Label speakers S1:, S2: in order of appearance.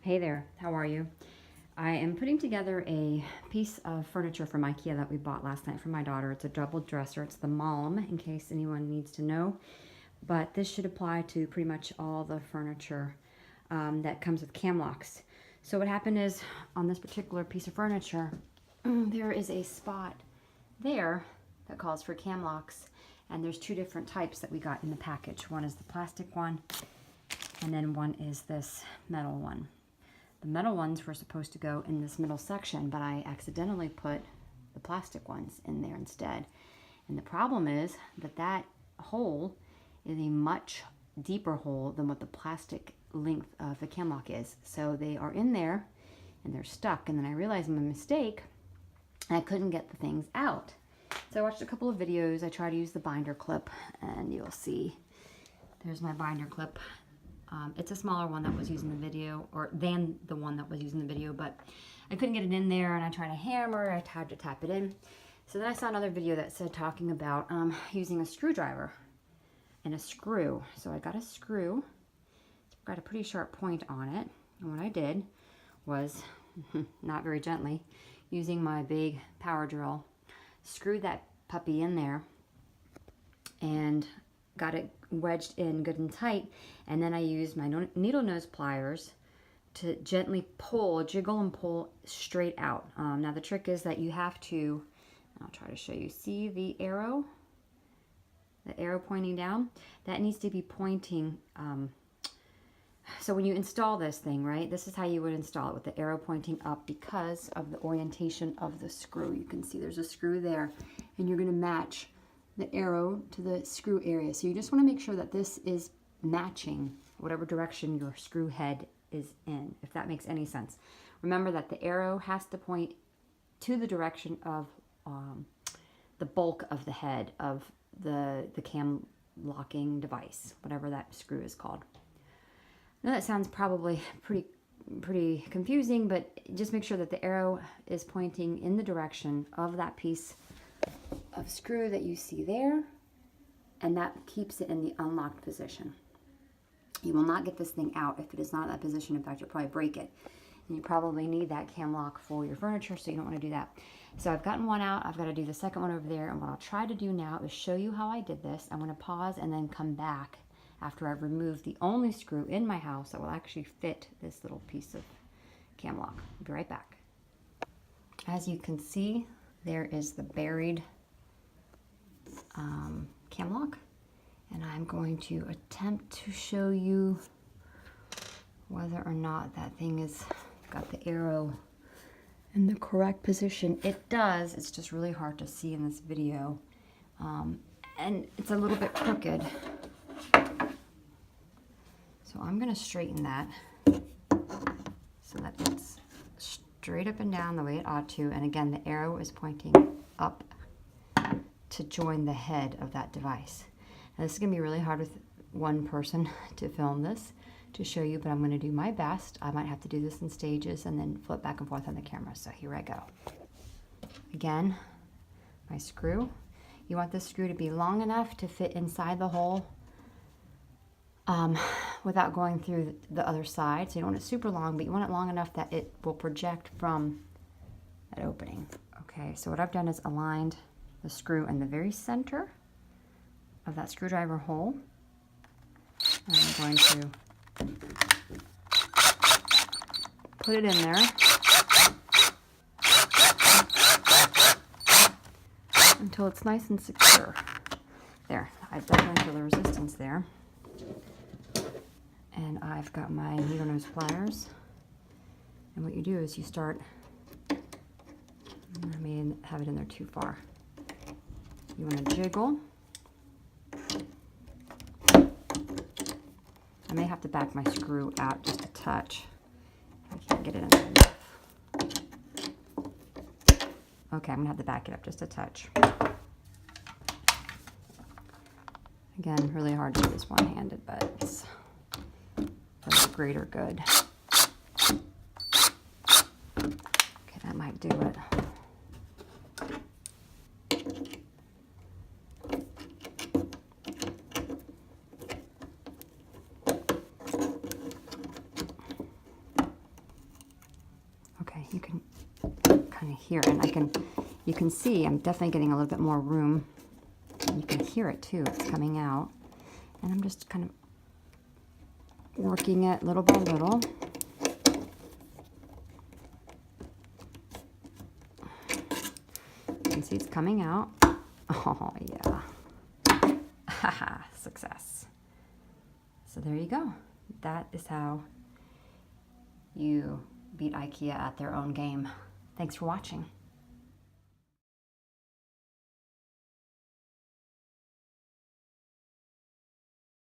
S1: Hey there, how are you? I am putting together a piece of furniture from Ikea that we bought last night for my daughter. It's a double dresser. It's the Malm, in case anyone needs to know. But this should apply to pretty much all the furniture that comes with cam locks. So what happened is, on this particular piece of furniture, there is a spot there that calls for cam locks. And there's two different types that we got in the package. One is the plastic one, and then one is this metal one. The metal ones were supposed to go in this middle section, but I accidentally put the plastic ones in there instead. And the problem is that that hole is a much deeper hole than what the plastic length of the cam lock is. So they are in there and they're stuck. And then I realized my mistake and I couldn't get the things out. So I watched a couple of videos. I tried to use the binder clip and you'll see there's my binder clip. It's a smaller one that was used in the video, or than the one that was used in the video, but I couldn't get it in there, and I tried a hammer, I tried to tap it in. So then I saw another video that said talking about using a screwdriver and a screw. So I got a screw, it's got a pretty sharp point on it, and what I did was, not very gently, using my big power drill, screwed that puppy in there, and got it wedged in good and tight, and then I used my needle nose pliers to gently pull, jiggle and pull straight out. Now the trick is that you have to, I'll try to show you, see the arrow pointing down? That needs to be pointing, so when you install this thing, right, this is how you would install it, with the arrow pointing up because of the orientation of the screw. You can see there's a screw there, and you're going to match the arrow to the screw area. So you just want to make sure that this is matching whatever direction your screw head is in, if that makes any sense. Remember that the arrow has to point to the direction of the bulk of the head of the cam locking device, whatever that screw is called. Now that sounds probably pretty confusing, but just make sure that the arrow is pointing in the direction of that piece of screw that you see there, and that keeps it in the unlocked position. You will not get this thing out if it is not in that position. In fact, you'll probably break it. And you probably need that cam lock for your furniture, so you don't want to do that. So I've gotten one out. I've got to do the second one over there, and what I'll try to do now is show you how I did this. I'm going to pause and then come back after I've removed the only screw in my house that will actually fit this little piece of cam lock. I'll be right back. As you can see, there is the buried cam lock, and I'm going to attempt to show you whether or not that thing is got the arrow in the correct position. It does, it's just really hard to see in this video, and it's a little bit crooked, so I'm going to straighten that so that it's straight up and down the way it ought to. And again, the arrow is pointing up to join the head of that device. Now this is going to be really hard with one person to film this, to show you, but I'm going to do my best. I might have to do this in stages and then flip back and forth on the camera. So here I go. Again, my screw. You want this screw to be long enough to fit inside the hole without going through the other side. So you don't want it super long, but you want it long enough that it will project from that opening. Okay, so what I've done is aligned the screw in the very center of that screwdriver hole. And I'm going to put it in there until it's nice and secure. There, I've dug into the resistance there. And I've got my needle nose pliers. And what you do is you start, I may have it in there too far. You want to jiggle. I may have to back my screw out just a touch. I can't get it in there enough. Okay, I'm going to have to back it up just a touch. Again, really hard to do this one-handed, but it's for the greater good. Okay, that might do it. here, and you can see I'm definitely getting a little bit more room. And you can hear it too, it's coming out. And I'm just kind of working it little by little. You can see it's coming out. Oh yeah. Haha, success. So there you go. That is how you beat IKEA at their own game. Thanks for watching.